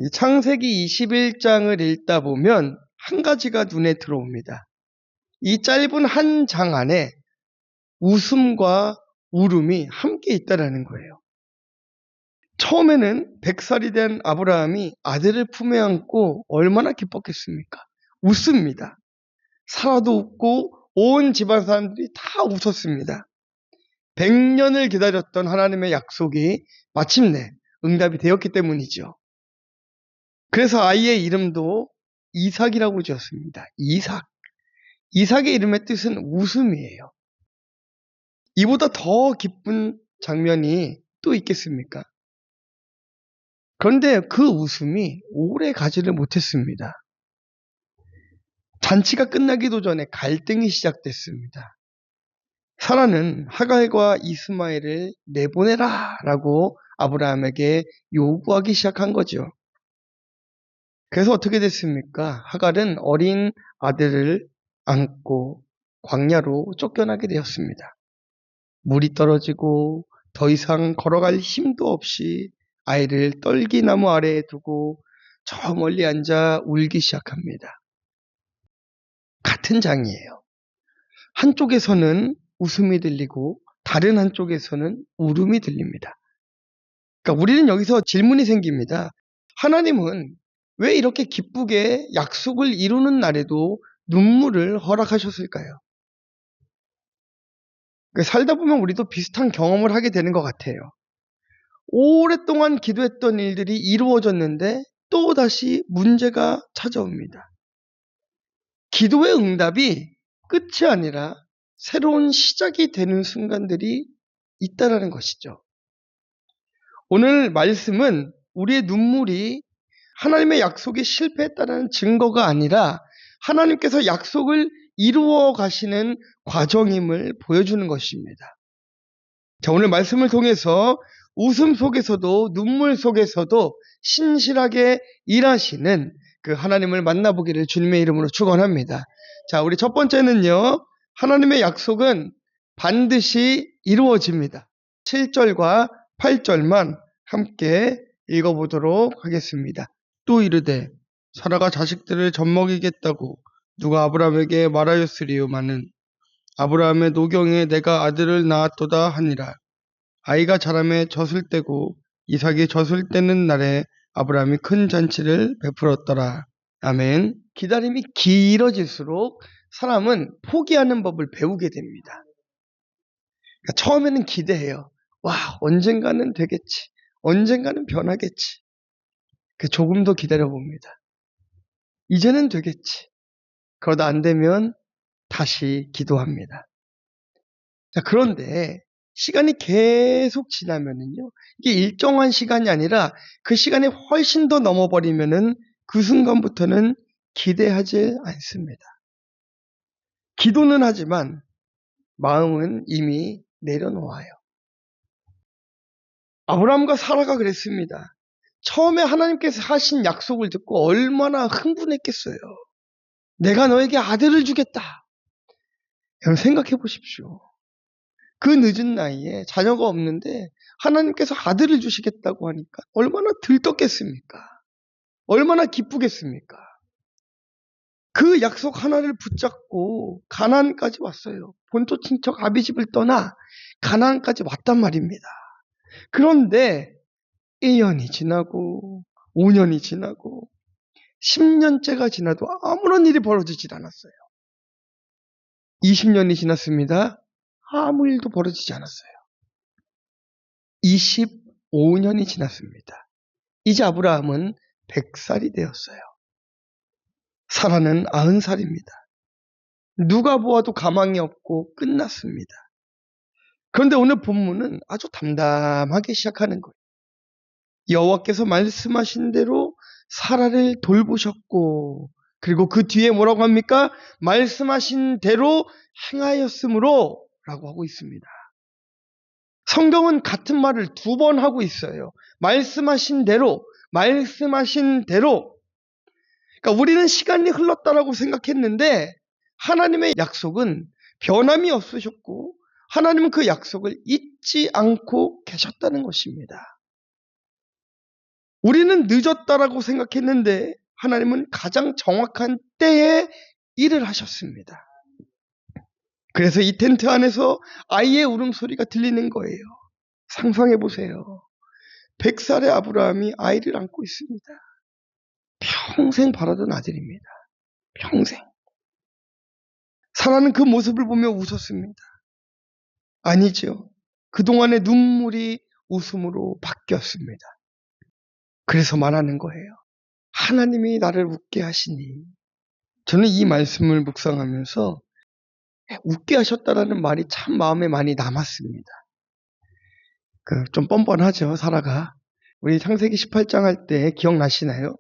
이 창세기 21장을 읽다 보면 한 가지가 눈에 들어옵니다. 이 짧은 한 장 안에 웃음과 울음이 함께 있다라는 거예요. 처음에는 100살이 된 아브라함이 아들을 품에 안고 얼마나 기뻤겠습니까? 웃습니다. 사라도 웃고 온 집안 사람들이 다 웃었습니다. 100년을 기다렸던 하나님의 약속이 마침내 응답이 되었기 때문이죠. 그래서 아이의 이름도 이삭이라고 지었습니다. 이삭. 이삭의 이름의 뜻은 웃음이에요. 이보다 더 기쁜 장면이 또 있겠습니까? 그런데 그 웃음이 오래 가지를 못했습니다. 잔치가 끝나기도 전에 갈등이 시작됐습니다. 사라는 하갈과 이스마엘을 내보내라 라고 아브라함에게 요구하기 시작한 거죠. 그래서 어떻게 됐습니까? 하갈은 어린 아들을 안고 광야로 쫓겨나게 되었습니다. 물이 떨어지고 더 이상 걸어갈 힘도 없이 아이를 떨기나무 아래에 두고 저 멀리 앉아 울기 시작합니다. 같은 장이에요. 한쪽에서는 웃음이 들리고 다른 한쪽에서는 울음이 들립니다. 그러니까 우리는 여기서 질문이 생깁니다. 하나님은 왜 이렇게 기쁘게 약속을 이루는 날에도 눈물을 허락하셨을까요? 살다 보면 우리도 비슷한 경험을 하게 되는 것 같아요. 오랫동안 기도했던 일들이 이루어졌는데 또다시 문제가 찾아옵니다. 기도의 응답이 끝이 아니라 새로운 시작이 되는 순간들이 있다는 것이죠. 오늘 말씀은 우리의 눈물이 하나님의 약속이 실패했다는 증거가 아니라 하나님께서 약속을 이루어 가시는 과정임을 보여주는 것입니다. 자, 오늘 말씀을 통해서 웃음 속에서도 눈물 속에서도 신실하게 일하시는 그 하나님을 만나보기를 주님의 이름으로 축원합니다. 자, 우리 첫 번째는요. 하나님의 약속은 반드시 이루어집니다. 7절과 8절만 함께 읽어보도록 하겠습니다. 또 이르되 사라가 자식들을 젖먹이겠다고 누가 아브라함에게 말하였으리요마는 아브라함의 노경에 내가 아들을 낳았도다 하니라. 아이가 자라매 젖을 떼고 이삭이 젖을 떼는 날에 아브라함이 큰 잔치를 베풀었더라. 아멘. 기다림이 길어질수록 사람은 포기하는 법을 배우게 됩니다. 그러니까 처음에는 기대해요. 와, 언젠가는 되겠지. 언젠가는 변하겠지. 조금 더 기다려봅니다. 이제는 되겠지. 그러다 안 되면 다시 기도합니다. 자, 그런데 시간이 계속 지나면은요, 이게 일정한 시간이 아니라 그 시간이 훨씬 더 넘어버리면은 그 순간부터는 기대하지 않습니다. 기도는 하지만 마음은 이미 내려놓아요. 아브라함과 사라가 그랬습니다. 처음에 하나님께서 하신 약속을 듣고 얼마나 흥분했겠어요. 내가 너에게 아들을 주겠다. 여러분 생각해 보십시오. 그 늦은 나이에 자녀가 없는데 하나님께서 아들을 주시겠다고 하니까 얼마나 들떴겠습니까? 얼마나 기쁘겠습니까? 그 약속 하나를 붙잡고 가나안까지 왔어요. 본토 친척 아비집을 떠나 가나안까지 왔단 말입니다. 그런데 1년이 지나고 5년이 지나고 10년째가 지나도 아무런 일이 벌어지질 않았어요. 20년이 지났습니다. 아무 일도 벌어지지 않았어요. 25년이 지났습니다. 이제 아브라함은 100살이 되었어요. 사라는 90살입니다. 누가 보아도 가망이 없고 끝났습니다. 그런데 오늘 본문은 아주 담담하게 시작하는 거예요. 여호와께서 말씀하신 대로 사라를 돌보셨고, 그리고 그 뒤에 뭐라고 합니까? 말씀하신 대로 행하였으므로 라고 하고 있습니다. 성경은 같은 말을 2번 하고 있어요. 말씀하신 대로, 말씀하신 대로. 그러니까 우리는 시간이 흘렀다라고 생각했는데 하나님의 약속은 변함이 없으셨고 하나님은 그 약속을 잊지 않고 계셨다는 것입니다. 우리는 늦었다라고 생각했는데 하나님은 가장 정확한 때에 일을 하셨습니다. 그래서 이 텐트 안에서 아이의 울음소리가 들리는 거예요. 상상해 보세요. 100살의 아브라함이 아이를 안고 있습니다. 평생 바라던 아들입니다. 평생. 사라는 그 모습을 보며 웃었습니다. 아니죠. 그동안의 눈물이 웃음으로 바뀌었습니다. 그래서 말하는 거예요. 하나님이 나를 웃게 하시니. 저는 이 말씀을 묵상하면서 웃게 하셨다라는 말이 참 마음에 많이 남았습니다. 좀 뻔뻔하죠, 사라가. 우리 창세기 18장 할 때 기억나시나요?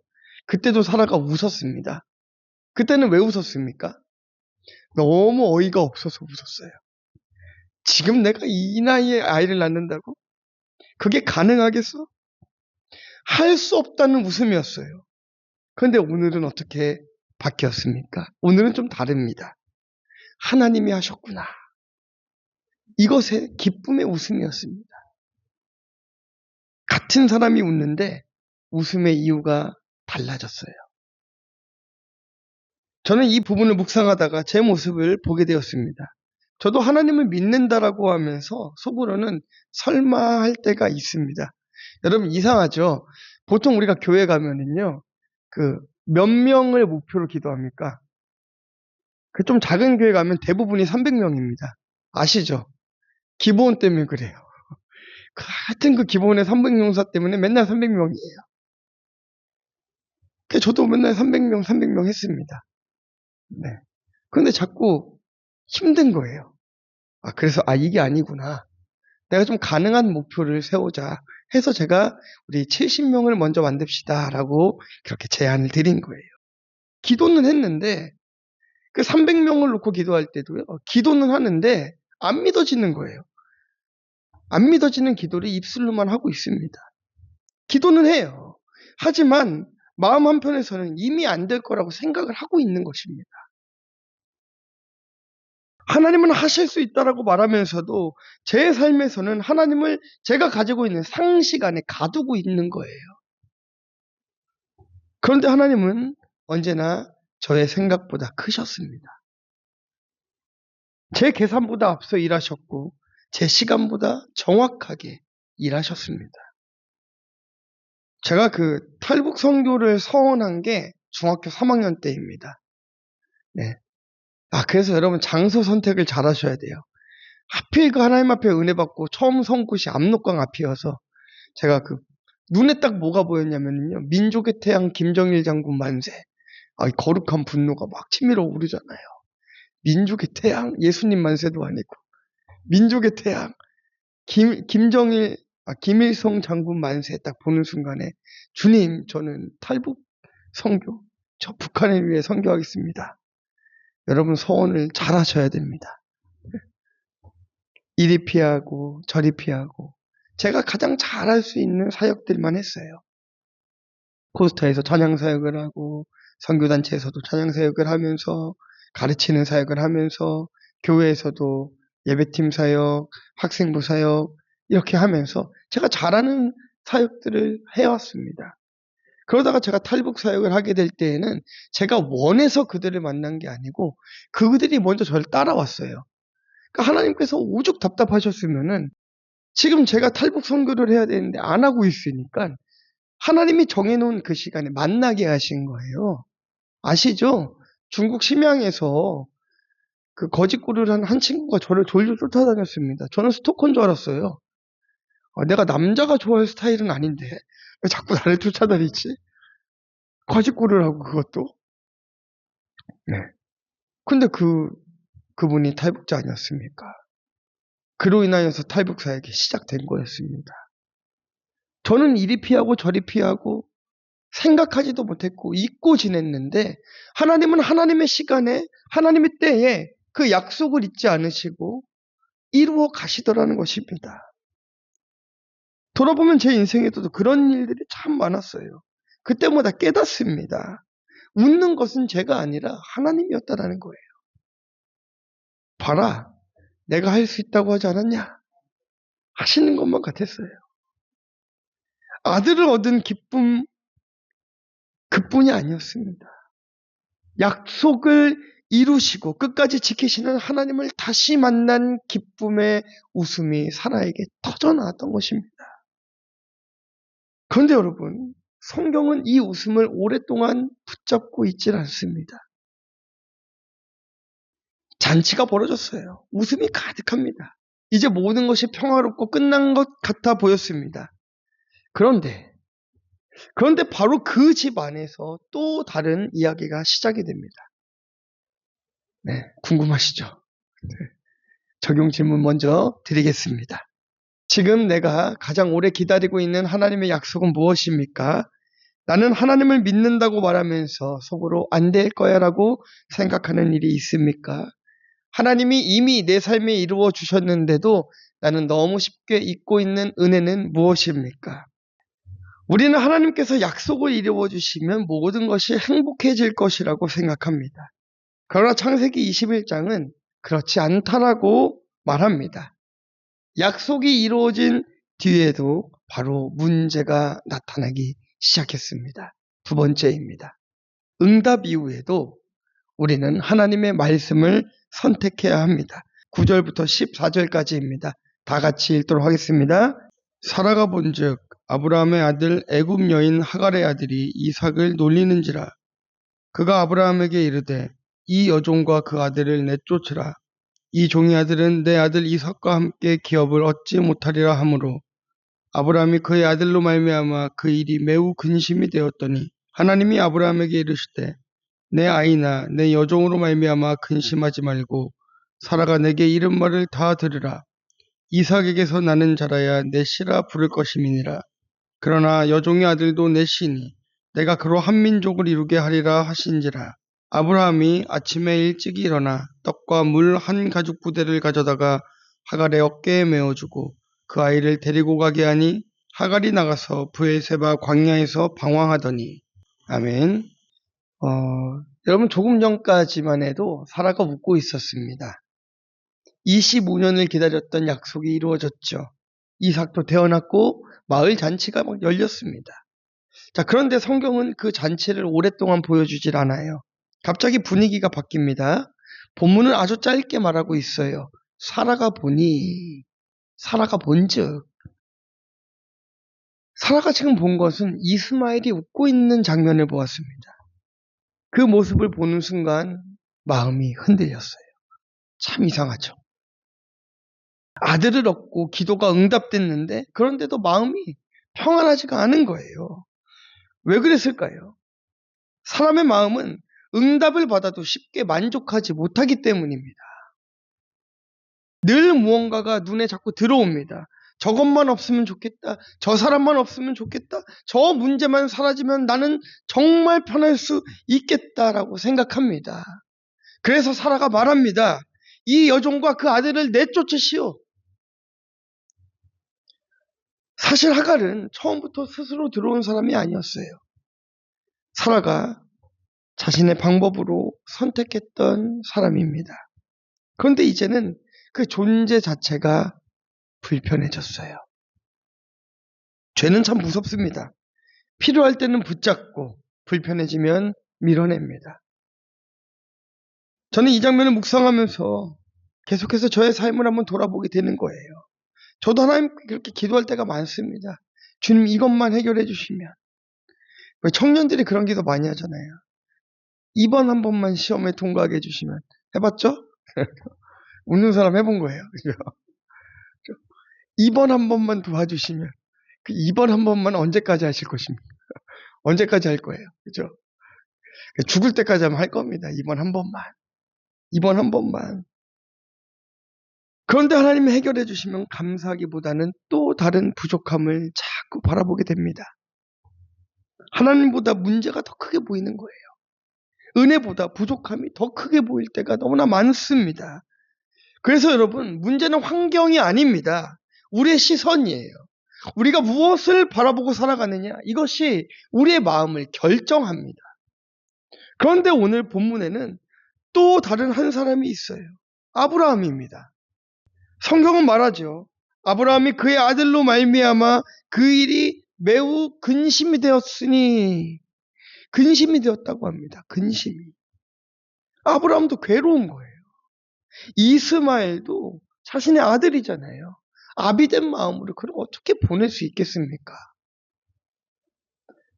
그때도 사라가 웃었습니다. 그때는 왜 웃었습니까? 너무 어이가 없어서 웃었어요. 지금 내가 이 나이에 아이를 낳는다고? 그게 가능하겠어? 할 수 없다는 웃음이었어요. 그런데 오늘은 어떻게 바뀌었습니까? 오늘은 좀 다릅니다. 하나님이 하셨구나. 이것의 기쁨의 웃음이었습니다. 같은 사람이 웃는데 웃음의 이유가 달라졌어요. 저는 이 부분을 묵상하다가 제 모습을 보게 되었습니다. 저도 하나님을 믿는다라고 하면서 속으로는 설마 할 때가 있습니다. 여러분 이상하죠? 보통 우리가 교회 가면은요, 몇 명을 목표로 기도합니까? 좀 작은 교회 가면 대부분이 300명입니다. 아시죠? 기본 때문에 그래요. 같은 그 기본의 300명사 때문에 맨날 300명이에요. 저도 맨날 300명 했습니다. 네. 그런데 자꾸 힘든 거예요. 그래서 이게 아니구나. 내가 좀 가능한 목표를 세우자 해서 제가 우리 70명을 먼저 만듭시다라고 그렇게 제안을 드린 거예요. 기도는 했는데 그 300명을 놓고 기도할 때도요. 기도는 하는데 안 믿어지는 거예요. 안 믿어지는 기도를 입술로만 하고 있습니다. 기도는 해요. 하지만 마음 한편에서는 이미 안 될 거라고 생각을 하고 있는 것입니다. 하나님은 하실 수 있다라고 말하면서도 제 삶에서는 하나님을 제가 가지고 있는 상식 안에 가두고 있는 거예요. 그런데 하나님은 언제나 저의 생각보다 크셨습니다. 제 계산보다 앞서 일하셨고 제 시간보다 정확하게 일하셨습니다. 제가 탈북 선교를 서원한 게 중학교 3학년 때입니다. 네. 그래서 여러분 장소 선택을 잘 하셔야 돼요. 하필 하나님 앞에 은혜 받고 처음 선 곳이 압록강 앞이어서 제가 눈에 딱 뭐가 보였냐면요. 민족의 태양 김정일 장군 만세. 거룩한 분노가 막 치밀어 오르잖아요. 민족의 태양 예수님 만세도 아니고 민족의 태양 김일성 장군 만세 딱 보는 순간에 주님 저는 탈북 선교 저 북한을 위해 선교하겠습니다. 여러분 서원을 잘 하셔야 됩니다. 이리 피하고 저리 피하고 제가 가장 잘할 수 있는 사역들만 했어요. 코스타에서 찬양 사역을 하고 선교단체에서도 찬양 사역을 하면서 가르치는 사역을 하면서 교회에서도 예배팀 사역, 학생부 사역 이렇게 하면서 제가 잘하는 사역들을 해왔습니다. 그러다가 제가 탈북 사역을 하게 될 때에는 제가 원해서 그들을 만난 게 아니고 그들이 먼저 저를 따라왔어요. 그러니까 하나님께서 오죽 답답하셨으면은 지금 제가 탈북 선교를 해야 되는데 안 하고 있으니까 하나님이 정해놓은 그 시간에 만나게 하신 거예요. 아시죠? 중국 심양에서 거짓골을 한 친구가 저를 졸졸 쫓아다녔습니다. 저는 스토커인 줄 알았어요. 내가 남자가 좋아할 스타일은 아닌데 왜 자꾸 나를 쫓아다니지? 거짓골을 하고 그것도. 네. 근데 그분이 탈북자 아니었습니까? 그로 인하여서 탈북 사역이 시작된 거였습니다. 저는 이리 피하고 저리 피하고 생각하지도 못했고 잊고 지냈는데 하나님은 하나님의 시간에 하나님의 때에 그 약속을 잊지 않으시고 이루어 가시더라는 것입니다. 돌아보면 제 인생에도 그런 일들이 참 많았어요. 그때마다 깨닫습니다. 웃는 것은 제가 아니라 하나님이었다라는 거예요. 봐라, 내가 할 수 있다고 하지 않았냐? 하시는 것만 같았어요. 아들을 얻은 기쁨 그뿐이 아니었습니다. 약속을 이루시고 끝까지 지키시는 하나님을 다시 만난 기쁨의 웃음이 사라에게 터져나왔던 것입니다. 그런데 여러분, 성경은 이 웃음을 오랫동안 붙잡고 있질 않습니다. 잔치가 벌어졌어요. 웃음이 가득합니다. 이제 모든 것이 평화롭고 끝난 것 같아 보였습니다. 그런데 바로 그 집 안에서 또 다른 이야기가 시작이 됩니다. 네, 궁금하시죠? 네, 적용 질문 먼저 드리겠습니다. 지금 내가 가장 오래 기다리고 있는 하나님의 약속은 무엇입니까? 나는 하나님을 믿는다고 말하면서 속으로 안 될 거야 라고 생각하는 일이 있습니까? 하나님이 이미 내 삶에 이루어 주셨는데도 나는 너무 쉽게 잊고 있는 은혜는 무엇입니까? 우리는 하나님께서 약속을 이루어 주시면 모든 것이 행복해질 것이라고 생각합니다. 그러나 창세기 21장은 그렇지 않다라고 말합니다. 약속이 이루어진 뒤에도 바로 문제가 나타나기 시작했습니다. 두 번째입니다. 응답 이후에도 우리는 하나님의 말씀을 선택해야 합니다. 9절부터 14절까지입니다. 다 같이 읽도록 하겠습니다. 사라가 본즉 아브라함의 아들 애굽 여인 하갈의 아들이 이삭을 놀리는지라. 그가 아브라함에게 이르되 이 여종과 그 아들을 내쫓으라. 이 종의 아들은 내 아들 이삭과 함께 기업을 얻지 못하리라 하므로 아브라함이 그의 아들로 말미암아 그 일이 매우 근심이 되었더니 하나님이 아브라함에게 이르시되 내 아이나 내 여종으로 말미암아 근심하지 말고 사라가 내게 이른 말을 다 들으라. 이삭에게서 나는 자라야 내 씨라 부를 것임이니라. 그러나 여종의 아들도 내 씨니 내가 그로 한 민족을 이루게 하리라 하신지라. 아브라함이 아침에 일찍 일어나 떡과 물 한 가죽 부대를 가져다가 하갈의 어깨에 메어주고 그 아이를 데리고 가게 하니 하갈이 나가서 브엘세바 광야에서 방황하더니. 아멘. 여러분, 조금 전까지만 해도 사라가 웃고 있었습니다. 25년을 기다렸던 약속이 이루어졌죠. 이삭도 태어났고 마을 잔치가 막 열렸습니다. 자, 그런데 성경은 그 잔치를 오랫동안 보여주질 않아요. 갑자기 분위기가 바뀝니다. 본문은 아주 짧게 말하고 있어요. 사라가 본즉, 사라가 지금 본 것은 이스마엘이 웃고 있는 장면을 보았습니다. 그 모습을 보는 순간 마음이 흔들렸어요. 참 이상하죠. 아들을 얻고 기도가 응답됐는데 그런데도 마음이 평안하지가 않은 거예요. 왜 그랬을까요? 사람의 마음은 응답을 받아도 쉽게 만족하지 못하기 때문입니다. 늘 무언가가 눈에 자꾸 들어옵니다. 저것만 없으면 좋겠다. 저 사람만 없으면 좋겠다. 저 문제만 사라지면 나는 정말 편할 수 있겠다라고 생각합니다. 그래서 사라가 말합니다. 이 여종과 그 아들을 내쫓으시오. 사실 하갈은 처음부터 스스로 들어온 사람이 아니었어요. 사라가 자신의 방법으로 선택했던 사람입니다. 그런데 이제는 그 존재 자체가 불편해졌어요. 죄는 참 무섭습니다. 필요할 때는 붙잡고 불편해지면 밀어냅니다. 저는 이 장면을 묵상하면서 계속해서 저의 삶을 한번 돌아보게 되는 거예요. 저도 하나님께 그렇게 기도할 때가 많습니다. 주님, 이것만 해결해 주시면. 왜 청년들이 그런 기도 많이 하잖아요. 2번 한 번만 시험에 통과하게 해주시면. 해봤죠? 웃는 사람 해본 거예요. 그죠? 2번 한 번만 도와주시면. 그 2번 한 번만 언제까지 하실 것입니까? 언제까지 할 거예요. 그죠? 죽을 때까지 하면 할 겁니다. 2번 한 번만. 2번 한 번만. 그런데 하나님이 해결해 주시면 감사하기보다는 또 다른 부족함을 자꾸 바라보게 됩니다. 하나님보다 문제가 더 크게 보이는 거예요. 은혜보다 부족함이 더 크게 보일 때가 너무나 많습니다. 그래서 여러분, 문제는 환경이 아닙니다. 우리의 시선이에요. 우리가 무엇을 바라보고 살아가느냐, 이것이 우리의 마음을 결정합니다. 그런데 오늘 본문에는 또 다른 한 사람이 있어요. 아브라함입니다. 성경은 말하죠. 아브라함이 그의 아들로 말미암아 그 일이 매우 근심이 되었다고 합니다. 근심이. 아브라함도 괴로운 거예요. 이스마엘도 자신의 아들이잖아요. 아비된 마음으로 그걸 어떻게 보낼 수 있겠습니까?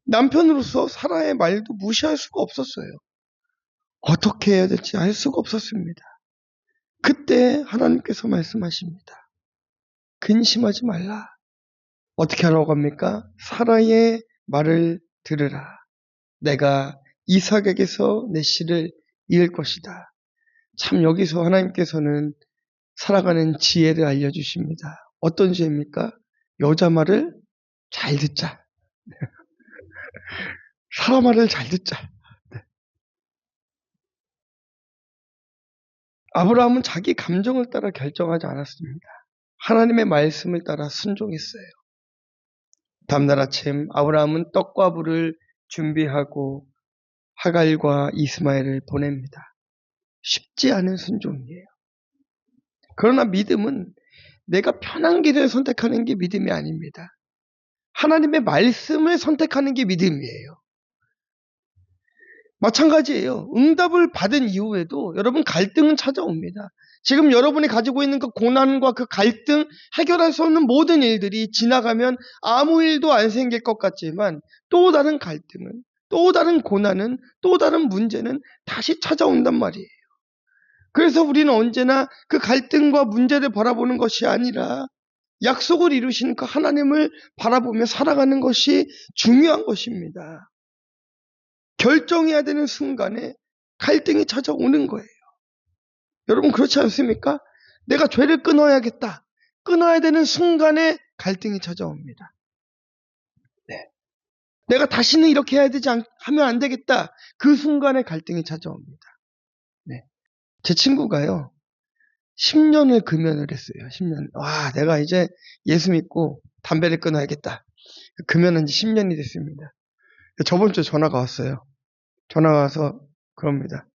남편으로서 사라의 말도 무시할 수가 없었어요. 어떻게 해야 될지 알 수가 없었습니다. 그때 하나님께서 말씀하십니다. 근심하지 말라. 어떻게 하라고 합니까? 사라의 말을 들으라. 내가 이삭에게서 내 씨를 이을 것이다. 참 여기서 하나님께서는 살아가는 지혜를 알려주십니다. 어떤 지혜입니까? 여자 말을 잘 듣자. 사라 말을 잘 듣자. 아브라함은 자기 감정을 따라 결정하지 않았습니다. 하나님의 말씀을 따라 순종했어요. 다음날 아침 아브라함은 떡과 불을 준비하고 하갈과 이스마엘을 보냅니다. 쉽지 않은 순종이에요. 그러나 믿음은 내가 편한 길을 선택하는 게 믿음이 아닙니다. 하나님의 말씀을 선택하는 게 믿음이에요. 마찬가지예요. 응답을 받은 이후에도 여러분 갈등은 찾아옵니다. 지금 여러분이 가지고 있는 그 고난과 그 갈등, 해결할 수 없는 모든 일들이 지나가면 아무 일도 안 생길 것 같지만 또 다른 갈등은, 또 다른 고난은, 또 다른 문제는 다시 찾아온단 말이에요. 그래서 우리는 언제나 그 갈등과 문제를 바라보는 것이 아니라 약속을 이루신 그 하나님을 바라보며 살아가는 것이 중요한 것입니다. 결정해야 되는 순간에 갈등이 찾아오는 거예요. 여러분 그렇지 않습니까? 내가 죄를 끊어야겠다. 끊어야 되는 순간에 갈등이 찾아옵니다. 네. 내가 다시는 이렇게 해야 되지 하면 안 되겠다. 그 순간에 갈등이 찾아옵니다. 네. 제 친구가요. 10년을 금연을 했어요. 10년. 와, 내가 이제 예수 믿고 담배를 끊어야겠다. 금연한 지 10년이 됐습니다. 저번 주에 전화가 왔어요. 전화가 와서 그럽니다.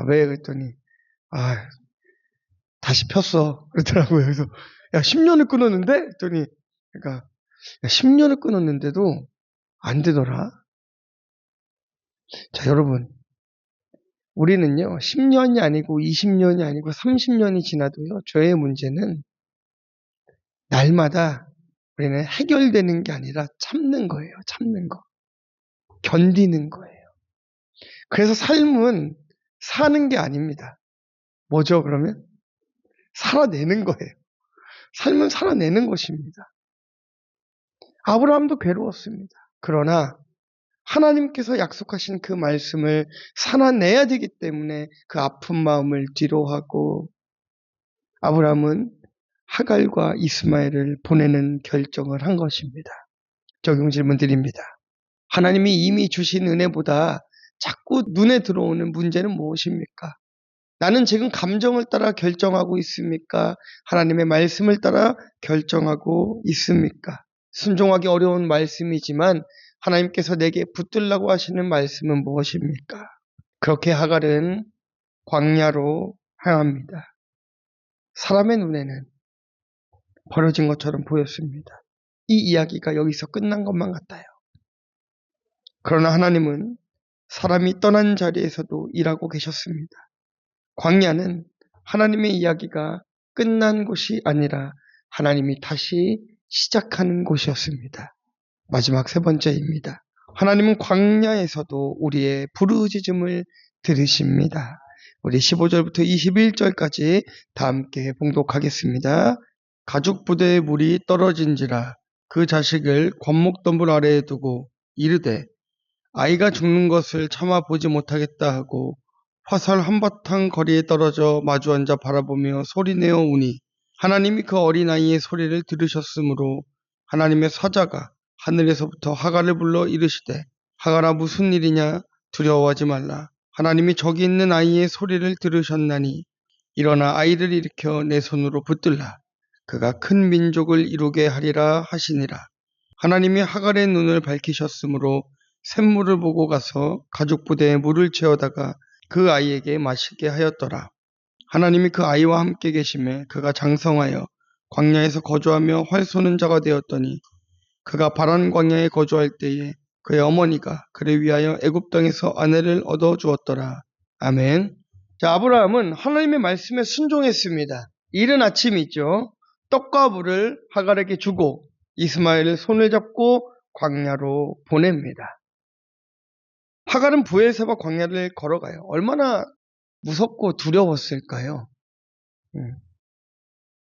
왜? 그랬더니 다시 폈어. 그러더라고요. 그래서 10년을 끊었는데? 그랬더니 그러니까 10년을 끊었는데도 안 되더라. 자, 여러분. 우리는요. 10년이 아니고 20년이 아니고 30년이 지나도요. 죄의 문제는 날마다 우리는 해결되는 게 아니라 참는 거예요. 참는 거. 견디는 거예요. 그래서 삶은 사는 게 아닙니다. 뭐죠, 그러면? 살아내는 거예요. 삶은 살아내는 것입니다. 아브라함도 괴로웠습니다. 그러나 하나님께서 약속하신 그 말씀을 살아내야 되기 때문에 그 아픈 마음을 뒤로하고 아브라함은 하갈과 이스마엘을 보내는 결정을 한 것입니다. 적용 질문 드립니다. 하나님이 이미 주신 은혜보다 자꾸 눈에 들어오는 문제는 무엇입니까? 나는 지금 감정을 따라 결정하고 있습니까? 하나님의 말씀을 따라 결정하고 있습니까? 순종하기 어려운 말씀이지만 하나님께서 내게 붙들라고 하시는 말씀은 무엇입니까? 그렇게 하갈은 광야로 향합니다. 사람의 눈에는 버려진 것처럼 보였습니다. 이 이야기가 여기서 끝난 것만 같아요. 그러나 하나님은 사람이 떠난 자리에서도 일하고 계셨습니다. 광야는 하나님의 이야기가 끝난 곳이 아니라 하나님이 다시 시작하는 곳이었습니다. 마지막 세 번째입니다. 하나님은 광야에서도 우리의 부르짖음을 들으십니다. 우리 15절부터 21절까지 다 함께 봉독하겠습니다. 가죽 부대에 물이 떨어진지라 그 자식을 관목덤불 아래에 두고 이르되 아이가 죽는 것을 참아 보지 못하겠다 하고 화살 한바탕 거리에 떨어져 마주 앉아 바라보며 소리내어 우니 하나님이 그 어린아이의 소리를 들으셨으므로 하나님의 사자가 하늘에서부터 하갈을 불러 이르시되 하갈아 무슨 일이냐 두려워하지 말라. 하나님이 저기 있는 아이의 소리를 들으셨나니 일어나 아이를 일으켜 내 손으로 붙들라. 그가 큰 민족을 이루게 하리라 하시니라. 하나님이 하갈의 눈을 밝히셨으므로 샘물을 보고 가서 가죽 부대에 물을 채워다가 그 아이에게 마시게 하였더라. 하나님이 그 아이와 함께 계심에 그가 장성하여 광야에서 거주하며 활 쏘는 자가 되었더니 그가 바란 광야에 거주할 때에 그의 어머니가 그를 위하여 애굽 땅에서 아내를 얻어 주었더라. 아멘. 자, 아브라함은 하나님의 말씀에 순종했습니다. 이른 아침이죠. 떡과 물을 하갈에게 주고 이스마엘을 손을 잡고 광야로 보냅니다. 하갈은 브엘세바 광야를 걸어가요. 얼마나 무섭고 두려웠을까요?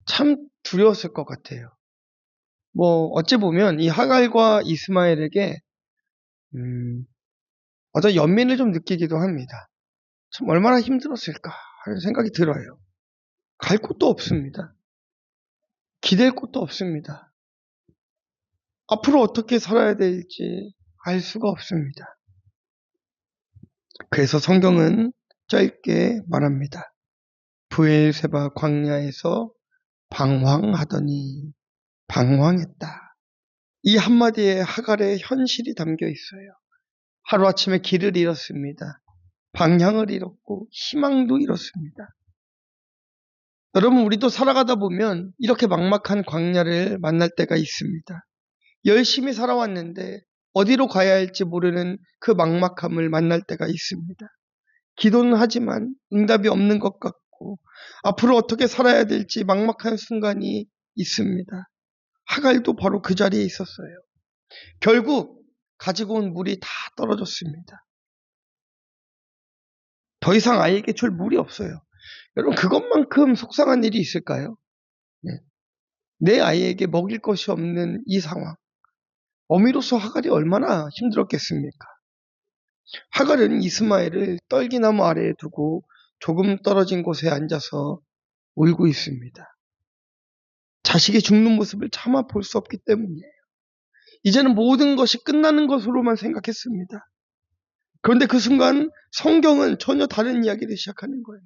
참 두려웠을 것 같아요. 어찌 보면 이 하갈과 이스마엘에게 어떤 연민을 좀 느끼기도 합니다. 참 얼마나 힘들었을까 하는 생각이 들어요. 갈 곳도 없습니다. 기댈 곳도 없습니다. 앞으로 어떻게 살아야 될지 알 수가 없습니다. 그래서 성경은 짧게 말합니다. 브엘세바 광야에서 방황하더니 방황했다. 이 한마디에 하갈의 현실이 담겨 있어요. 하루아침에 길을 잃었습니다. 방향을 잃었고 희망도 잃었습니다. 여러분, 우리도 살아가다 보면 이렇게 막막한 광야를 만날 때가 있습니다. 열심히 살아왔는데 어디로 가야 할지 모르는 그 막막함을 만날 때가 있습니다. 기도는 하지만 응답이 없는 것 같고 앞으로 어떻게 살아야 될지 막막한 순간이 있습니다. 하갈도 바로 그 자리에 있었어요. 결국 가지고 온 물이 다 떨어졌습니다. 더 이상 아이에게 줄 물이 없어요. 여러분, 그것만큼 속상한 일이 있을까요? 네. 내 아이에게 먹일 것이 없는 이 상황. 어미로서 하갈이 얼마나 힘들었겠습니까? 하갈은 이스마엘을 떨기나무 아래에 두고 조금 떨어진 곳에 앉아서 울고 있습니다. 자식이 죽는 모습을 차마 볼 수 없기 때문이에요. 이제는 모든 것이 끝나는 것으로만 생각했습니다. 그런데 그 순간 성경은 전혀 다른 이야기를 시작하는 거예요.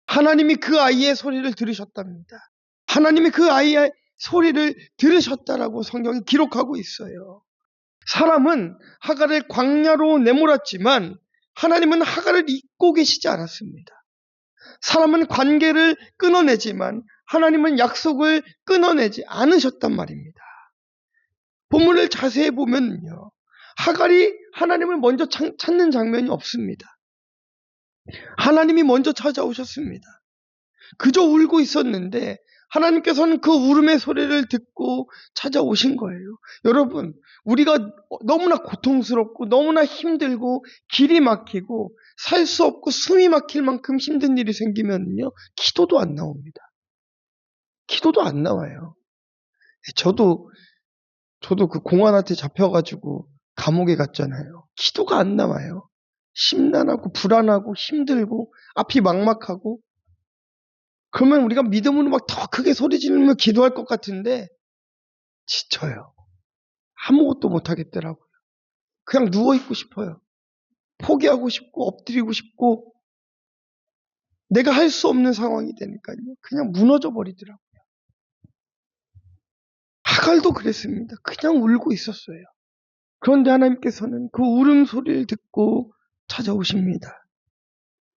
하나님이 그 아이의 소리를 들으셨답니다. 하나님이 그 아이의 소리를 들으셨다라고 성경이 기록하고 있어요. 사람은 하갈을 광야로 내몰았지만 하나님은 하갈을 잊고 계시지 않았습니다. 사람은 관계를 끊어내지만 하나님은 약속을 끊어내지 않으셨단 말입니다. 본문을 자세히 보면요, 하갈이 하나님을 먼저 찾는 장면이 없습니다. 하나님이 먼저 찾아오셨습니다. 그저 울고 있었는데 하나님께서는 그 울음의 소리를 듣고 찾아오신 거예요. 여러분, 우리가 너무나 고통스럽고 너무나 힘들고 길이 막히고 살 수 없고 숨이 막힐 만큼 힘든 일이 생기면요, 기도도 안 나옵니다. 기도도 안 나와요. 저도 그 공안한테 잡혀가지고 감옥에 갔잖아요. 기도가 안 나와요. 심란하고 불안하고 힘들고 앞이 막막하고, 그러면 우리가 믿음으로 막 더 크게 소리 지르며 기도할 것 같은데 지쳐요. 아무것도 못 하겠더라고요. 그냥 누워있고 싶어요. 포기하고 싶고 엎드리고 싶고 내가 할 수 없는 상황이 되니까요. 그냥 무너져 버리더라고요. 하갈도 그랬습니다. 그냥 울고 있었어요. 그런데 하나님께서는 그 울음소리를 듣고 찾아오십니다.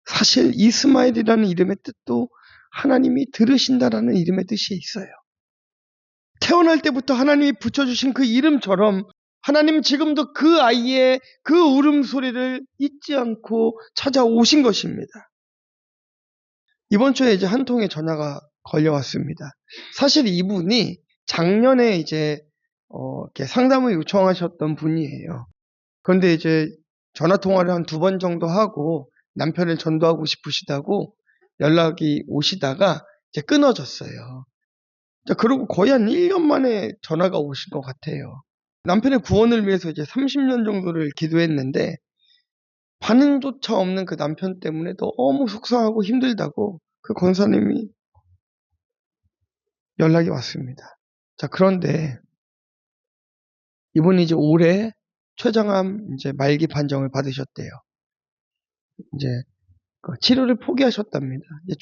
사실 이스마엘이라는 이름의 뜻도 하나님이 들으신다라는 이름의 뜻이 있어요. 태어날 때부터 하나님이 붙여주신 그 이름처럼 하나님은 지금도 그 아이의 그 울음소리를 잊지 않고 찾아오신 것입니다. 이번 주에 이제 한 통의 전화가 걸려왔습니다. 사실 이분이 작년에 이제 이렇게 상담을 요청하셨던 분이에요. 그런데 이제 전화 통화를 한 2번 정도 하고 남편을 전도하고 싶으시다고 연락이 오시다가 이제 끊어졌어요. 그리고 거의 한 1년 만에 전화가 오신 것 같아요. 남편의 구원을 위해서 이제 30년 정도를 기도했는데 반응조차 없는 그 남편 때문에 너무 속상하고 힘들다고 그 권사님이 연락이 왔습니다. 자, 그런데 이분이 이제 올해 췌장암 이제 말기 판정을 받으셨대요. 이제 치료를 포기하셨답니다. 이제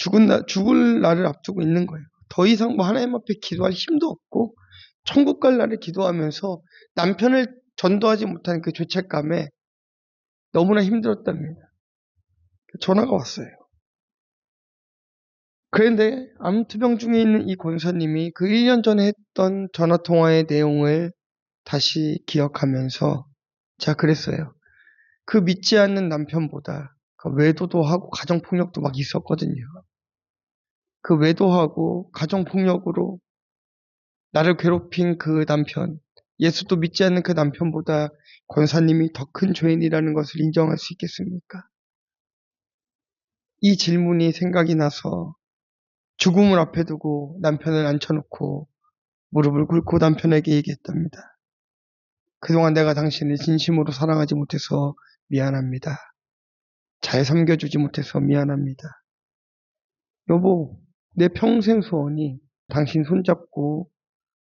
죽을 날을 앞두고 있는 거예요. 더 이상 하나님 앞에 기도할 힘도 없고 천국 갈 날을 기도하면서 남편을 전도하지 못한 그 죄책감에 너무나 힘들었답니다. 전화가 왔어요. 그런데 암투병 중에 있는 이 권사님이 그 1년 전에 했던 전화통화의 내용을 다시 기억하면서 제가 그랬어요. 그 믿지 않는 남편보다 그 외도도 하고 가정폭력도 막 있었거든요. 그 외도하고 가정폭력으로 나를 괴롭힌 그 남편, 예수도 믿지 않는 그 남편보다 권사님이 더 큰 죄인이라는 것을 인정할 수 있겠습니까? 이 질문이 생각이 나서 죽음을 앞에 두고 남편을 앉혀놓고 무릎을 꿇고 남편에게 얘기했답니다. 그동안 내가 당신을 진심으로 사랑하지 못해서 미안합니다. 잘 섬겨주지 못해서 미안합니다. 여보, 내 평생 소원이 당신 손잡고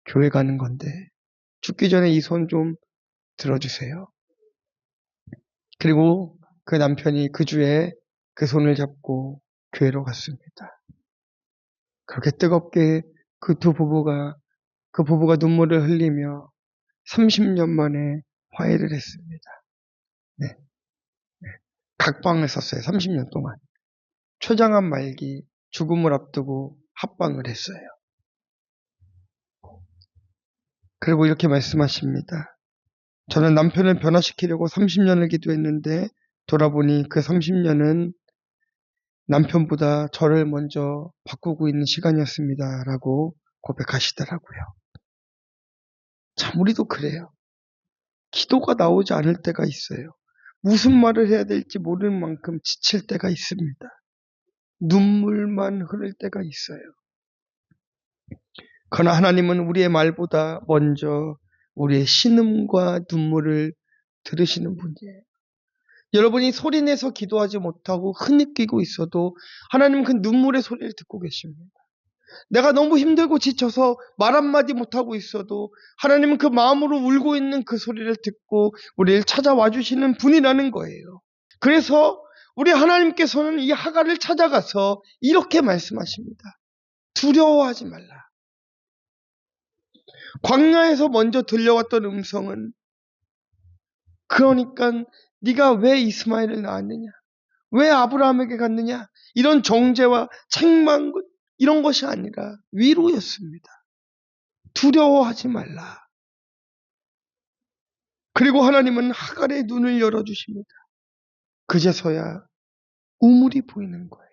교회 가는 건데 죽기 전에 이 손 좀 들어주세요. 그리고 그 남편이 그 주에 그 손을 잡고 교회로 갔습니다. 그렇게 뜨겁게 그 부부가 눈물을 흘리며 30년 만에 화해를 했습니다. 네. 각방을 썼어요. 30년 동안. 초장한 말기 죽음을 앞두고 합방을 했어요. 그리고 이렇게 말씀하십니다. 저는 남편을 변화시키려고 30년을 기도했는데 돌아보니 그 30년은 남편보다 저를 먼저 바꾸고 있는 시간이었습니다. 라고 고백하시더라고요. 참 우리도 그래요. 기도가 나오지 않을 때가 있어요. 무슨 말을 해야 될지 모르는 만큼 지칠 때가 있습니다. 눈물만 흐를 때가 있어요. 그러나 하나님은 우리의 말보다 먼저 우리의 신음과 눈물을 들으시는 분이에요. 여러분이 소리내서 기도하지 못하고 흐느끼고 있어도 하나님은 그 눈물의 소리를 듣고 계십니다. 내가 너무 힘들고 지쳐서 말 한마디 못하고 있어도 하나님은 그 마음으로 울고 있는 그 소리를 듣고 우리를 찾아와 주시는 분이라는 거예요. 그래서 우리 하나님께서는 이 하갈을 찾아가서 이렇게 말씀하십니다. 두려워하지 말라. 광야에서 먼저 들려왔던 음성은 그러니까 네가 왜 이스마엘을 낳았느냐? 왜 아브라함에게 갔느냐? 이런 정죄와 책망 이런 것이 아니라 위로였습니다. 두려워하지 말라. 그리고 하나님은 하갈의 눈을 열어주십니다. 그제서야 우물이 보이는 거예요.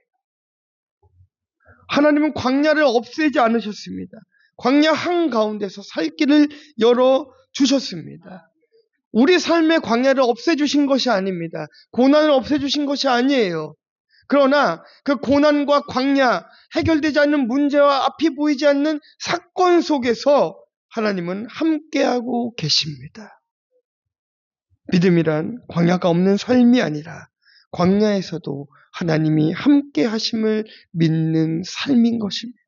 하나님은 광야를 없애지 않으셨습니다. 광야 한가운데서 살 길을 열어주셨습니다. 우리 삶의 광야를 없애주신 것이 아닙니다. 고난을 없애주신 것이 아니에요. 그러나 그 고난과 광야, 해결되지 않는 문제와 앞이 보이지 않는 사건 속에서 하나님은 함께하고 계십니다. 믿음이란 광야가 없는 삶이 아니라 광야에서도 하나님이 함께 하심을 믿는 삶인 것입니다.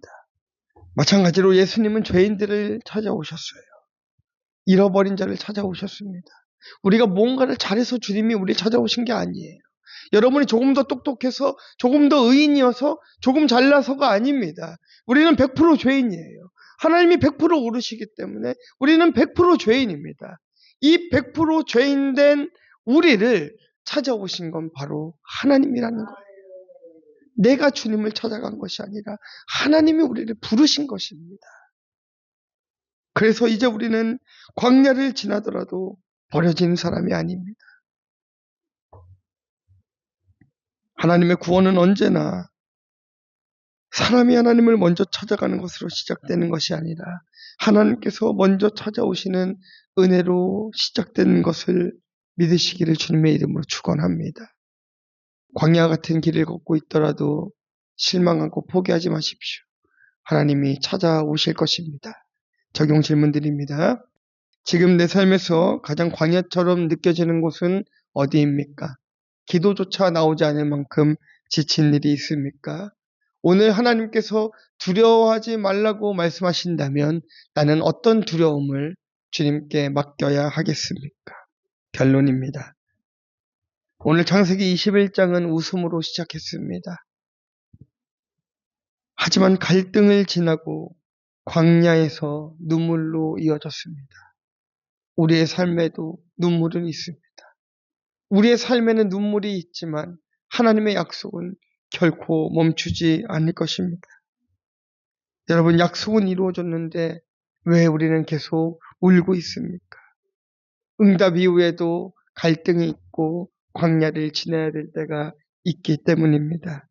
마찬가지로 예수님은 죄인들을 찾아오셨어요. 잃어버린 자를 찾아오셨습니다. 우리가 뭔가를 잘해서 주님이 우리를 찾아오신 게 아니에요. 여러분이 조금 더 똑똑해서 조금 더 의인이어서 조금 잘나서가 아닙니다. 우리는 100% 죄인이에요. 하나님이 100% 오르시기 때문에 우리는 100% 죄인입니다. 이 100% 죄인된 우리를 찾아오신 건 바로 하나님이라는 거예요. 내가 주님을 찾아간 것이 아니라 하나님이 우리를 부르신 것입니다. 그래서 이제 우리는 광야를 지나더라도 버려진 사람이 아닙니다. 하나님의 구원은 언제나 사람이 하나님을 먼저 찾아가는 것으로 시작되는 것이 아니라 하나님께서 먼저 찾아오시는 은혜로 시작되는 것을 믿으시기를 주님의 이름으로 축원합니다. 광야 같은 길을 걷고 있더라도 실망하고 포기하지 마십시오. 하나님이 찾아오실 것입니다. 적용 질문 드립니다. 지금 내 삶에서 가장 광야처럼 느껴지는 곳은 어디입니까? 기도조차 나오지 않을 만큼 지친 일이 있습니까? 오늘 하나님께서 두려워하지 말라고 말씀하신다면 나는 어떤 두려움을 주님께 맡겨야 하겠습니까? 결론입니다. 오늘 창세기 21장은 웃음으로 시작했습니다. 하지만 갈등을 지나고 광야에서 눈물로 이어졌습니다. 우리의 삶에도 눈물은 있습니다. 우리의 삶에는 눈물이 있지만 하나님의 약속은 결코 멈추지 않을 것입니다. 여러분, 약속은 이루어졌는데 왜 우리는 계속 울고 있습니까? 응답 이후에도 갈등이 있고 광야를 지나야 될 때가 있기 때문입니다.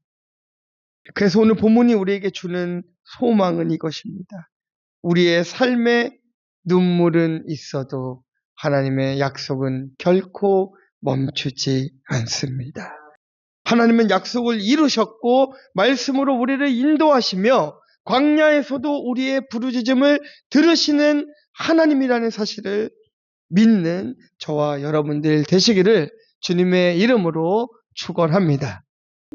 그래서 오늘 본문이 우리에게 주는 소망은 이것입니다. 우리의 삶에 눈물은 있어도 하나님의 약속은 결코 멈추지 않습니다. 하나님은 약속을 이루셨고 말씀으로 우리를 인도하시며 광야에서도 우리의 부르짖음을 들으시는 하나님이라는 사실을 믿는 저와 여러분들 되시기를 주님의 이름으로 축원합니다.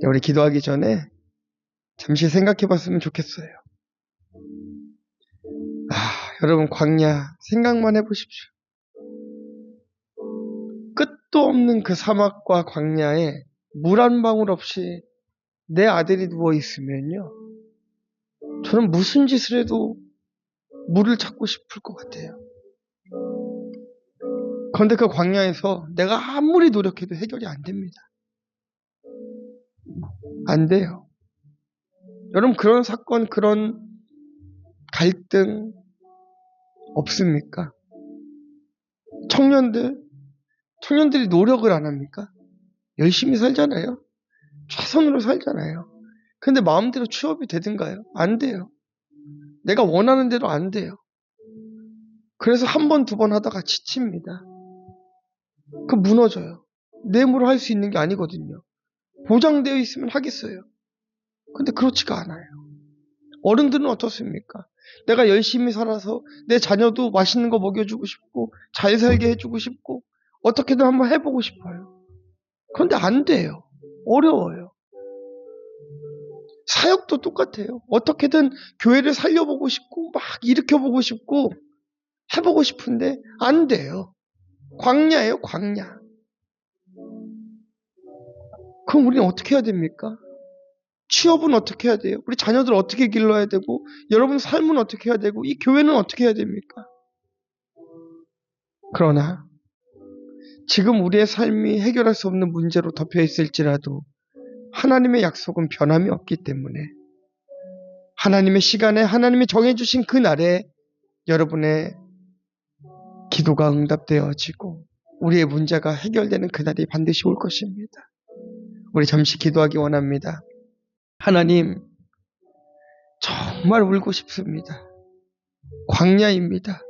우리 기도하기 전에 잠시 생각해 봤으면 좋겠어요. 여러분 광야 생각만 해보십시오. 끝도 없는 그 사막과 광야에 물 한 방울 없이 내 아들이 누워 있으면요, 저는 무슨 짓을 해도 물을 찾고 싶을 것 같아요. 그런데 그 광야에서 내가 아무리 노력해도 해결이 안 됩니다. 안 돼요. 여러분 그런 사건, 그런 갈등 없습니까? 청년들이 노력을 안 합니까? 열심히 살잖아요. 최선으로 살잖아요. 근데 마음대로 취업이 되든가요? 안 돼요. 내가 원하는 대로 안 돼요. 그래서 한 번, 두 번 하다가 지칩니다. 무너져요. 내 힘으로 할 수 있는 게 아니거든요. 보장되어 있으면 하겠어요. 근데 그렇지가 않아요. 어른들은 어떻습니까? 내가 열심히 살아서 내 자녀도 맛있는 거 먹여주고 싶고 잘 살게 해주고 싶고 어떻게든 한번 해보고 싶어요. 그런데 안 돼요. 어려워요. 사역도 똑같아요. 어떻게든 교회를 살려보고 싶고 막 일으켜보고 싶고 해보고 싶은데 안 돼요. 광야예요, 광야. 그럼 우리는 어떻게 해야 됩니까? 취업은 어떻게 해야 돼요? 우리 자녀들 어떻게 길러야 되고 여러분 삶은 어떻게 해야 되고 이 교회는 어떻게 해야 됩니까? 그러나 지금 우리의 삶이 해결할 수 없는 문제로 덮여 있을지라도 하나님의 약속은 변함이 없기 때문에 하나님의 시간에 하나님이 정해주신 그 날에 여러분의 기도가 응답되어지고 우리의 문제가 해결되는 그날이 반드시 올 것입니다. 우리 잠시 기도하기 원합니다. 하나님, 정말 울고 싶습니다. 광야입니다.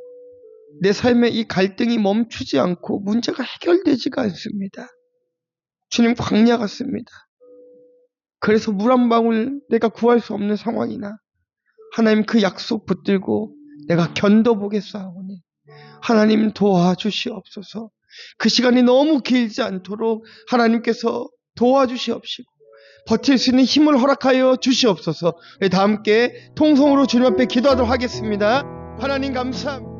내 삶에 이 갈등이 멈추지 않고 문제가 해결되지가 않습니다. 주님, 광야 같습니다. 그래서 물 한 방울 내가 구할 수 없는 상황이나 하나님 그 약속 붙들고 내가 견뎌보겠사오니 하나님 도와주시옵소서. 그 시간이 너무 길지 않도록 하나님께서 도와주시옵시고 버틸 수 있는 힘을 허락하여 주시옵소서. 다 함께 통성으로 주님 앞에 기도하도록 하겠습니다. 하나님 감사합니다.